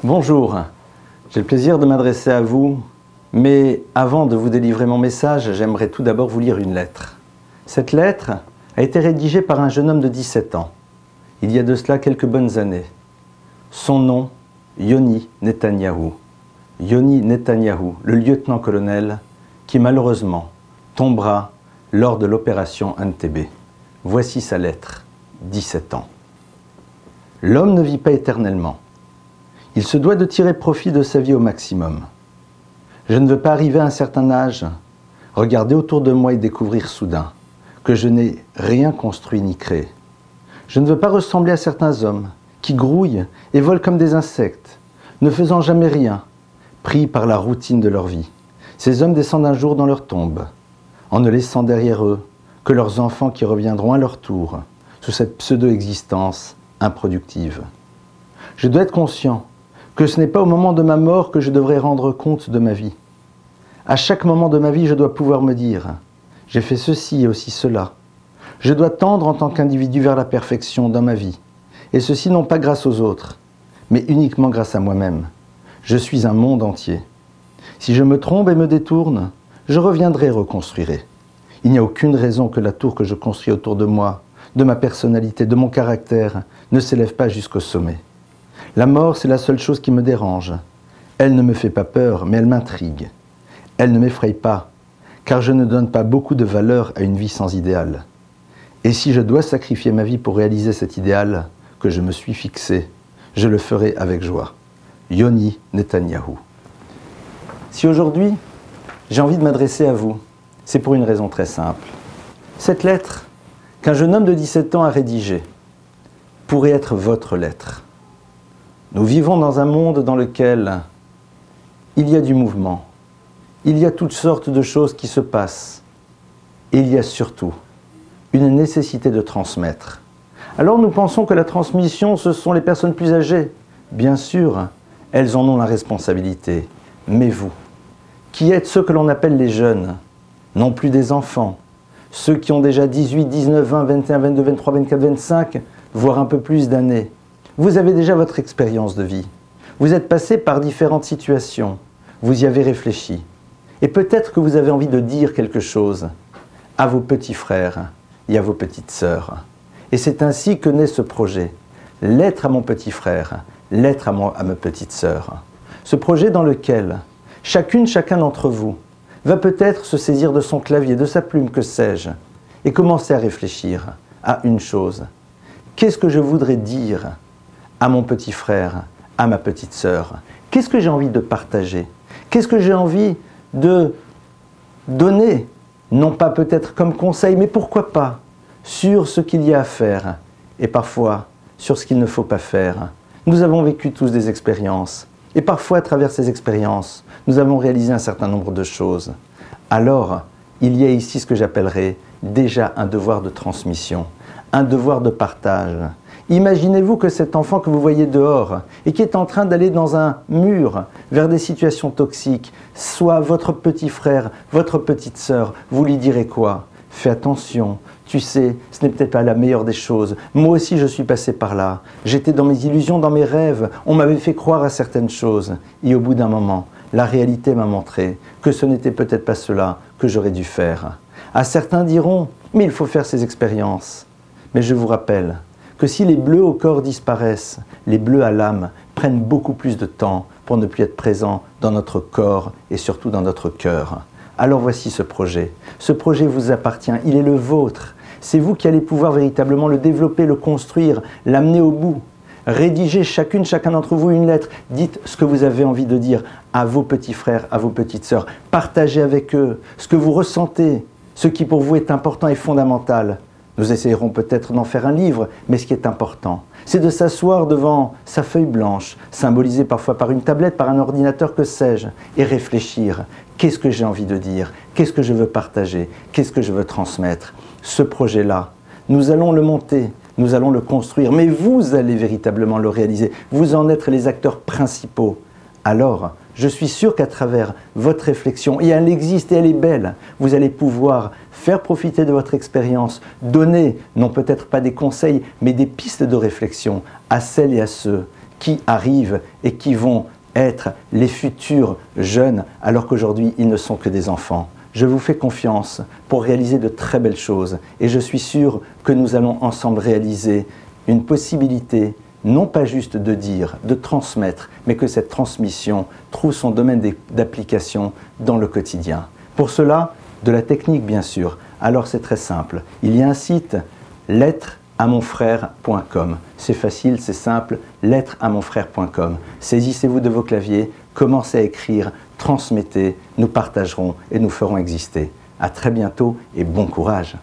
Bonjour, j'ai le plaisir de m'adresser à vous, mais avant de vous délivrer mon message, j'aimerais tout d'abord vous lire une lettre. Cette lettre a été rédigée par un jeune homme de 17 ans, il y a de cela quelques bonnes années. Son nom, Yoni Netanyahou. Yoni Netanyahou, le lieutenant-colonel, qui malheureusement tombera lors de l'opération Entebbe. Voici sa lettre, 17 ans. L'homme ne vit pas éternellement. Il se doit de tirer profit de sa vie au maximum. Je ne veux pas arriver à un certain âge, regarder autour de moi et découvrir soudain que je n'ai rien construit ni créé. Je ne veux pas ressembler à certains hommes qui grouillent et volent comme des insectes, ne faisant jamais rien, pris par la routine de leur vie. Ces hommes descendent un jour dans leur tombe, en ne laissant derrière eux que leurs enfants qui reviendront à leur tour sous cette pseudo-existence improductive. Je dois être conscient que ce n'est pas au moment de ma mort que je devrais rendre compte de ma vie. À chaque moment de ma vie, je dois pouvoir me dire « j'ai fait ceci et aussi cela ». Je dois tendre en tant qu'individu vers la perfection dans ma vie. Et ceci non pas grâce aux autres, mais uniquement grâce à moi-même. Je suis un monde entier. Si je me trompe et me détourne, je reviendrai et reconstruirai. Il n'y a aucune raison que la tour que je construis autour de moi, de ma personnalité, de mon caractère, ne s'élève pas jusqu'au sommet. La mort, c'est la seule chose qui me dérange. Elle ne me fait pas peur, mais elle m'intrigue. Elle ne m'effraie pas, car je ne donne pas beaucoup de valeur à une vie sans idéal. Et si je dois sacrifier ma vie pour réaliser cet idéal que je me suis fixé, je le ferai avec joie. Yoni Netanyahou. Si aujourd'hui, j'ai envie de m'adresser à vous, c'est pour une raison très simple. Cette lettre qu'un jeune homme de 17 ans a rédigée pourrait être votre lettre. Nous vivons dans un monde dans lequel il y a du mouvement, il y a toutes sortes de choses qui se passent, et il y a surtout une nécessité de transmettre. Alors nous pensons que la transmission, ce sont les personnes plus âgées. Bien sûr, elles en ont la responsabilité, mais vous, qui êtes ceux que l'on appelle les jeunes, non plus des enfants, ceux qui ont déjà 18, 19, 20, 21, 22, 23, 24, 25, voire un peu plus d'années, vous avez déjà votre expérience de vie. Vous êtes passé par différentes situations. Vous y avez réfléchi. Et peut-être que vous avez envie de dire quelque chose à vos petits frères et à vos petites sœurs. Et c'est ainsi que naît ce projet. Lettre à mon petit frère, lettre à ma petite sœur. Ce projet dans lequel chacun d'entre vous va peut-être se saisir de son clavier, de sa plume, que sais-je, et commencer à réfléchir à une chose. Qu'est-ce que je voudrais dire à mon petit frère, à ma petite sœur? Qu'est-ce que j'ai envie de partager? Qu'est-ce que j'ai envie de donner? Non pas peut-être comme conseil, mais pourquoi pas sur ce qu'il y a à faire et parfois sur ce qu'il ne faut pas faire. Nous avons vécu tous des expériences et parfois à travers ces expériences, nous avons réalisé un certain nombre de choses. Alors, il y a ici ce que j'appellerais déjà un devoir de transmission, un devoir de partage. Imaginez-vous que cet enfant que vous voyez dehors et qui est en train d'aller dans un mur vers des situations toxiques, soit votre petit frère, votre petite sœur, vous lui direz quoi? Fais attention, tu sais, ce n'est peut-être pas la meilleure des choses. Moi aussi je suis passé par là. J'étais dans mes illusions, dans mes rêves. On m'avait fait croire à certaines choses. Et au bout d'un moment, la réalité m'a montré que ce n'était peut-être pas cela que j'aurais dû faire. À certains diront, mais il faut faire ces expériences. Mais je vous rappelle que si les bleus au corps disparaissent, les bleus à l'âme prennent beaucoup plus de temps pour ne plus être présents dans notre corps et surtout dans notre cœur. Alors voici ce projet. Ce projet vous appartient, il est le vôtre. C'est vous qui allez pouvoir véritablement le développer, le construire, l'amener au bout. Rédigez chacun d'entre vous une lettre. Dites ce que vous avez envie de dire à vos petits frères, à vos petites sœurs. Partagez avec eux ce que vous ressentez, ce qui pour vous est important et fondamental. Nous essayerons peut-être d'en faire un livre, mais ce qui est important, c'est de s'asseoir devant sa feuille blanche, symbolisée parfois par une tablette, par un ordinateur, que sais-je, et réfléchir. Qu'est-ce que j'ai envie de dire? Qu'est-ce que je veux partager? Qu'est-ce que je veux transmettre? Ce projet-là, nous allons le monter, nous allons le construire, mais vous allez véritablement le réaliser. Vous en êtes les acteurs principaux. Alors, je suis sûr qu'à travers votre réflexion, et elle existe et elle est belle, vous allez pouvoir faire profiter de votre expérience, donner, non peut-être pas des conseils, mais des pistes de réflexion à celles et à ceux qui arrivent et qui vont être les futurs jeunes alors qu'aujourd'hui ils ne sont que des enfants. Je vous fais confiance pour réaliser de très belles choses et je suis sûr que nous allons ensemble réaliser une possibilité, non pas juste de dire, de transmettre, mais que cette transmission trouve son domaine d'application dans le quotidien. Pour cela, de la technique bien sûr. Alors c'est très simple. Il y a un site, lettres-à-mon-frère.com. C'est facile, c'est simple, lettres-à-mon-frère.com. Saisissez-vous de vos claviers, commencez à écrire, transmettez, nous partagerons et nous ferons exister. À très bientôt et bon courage.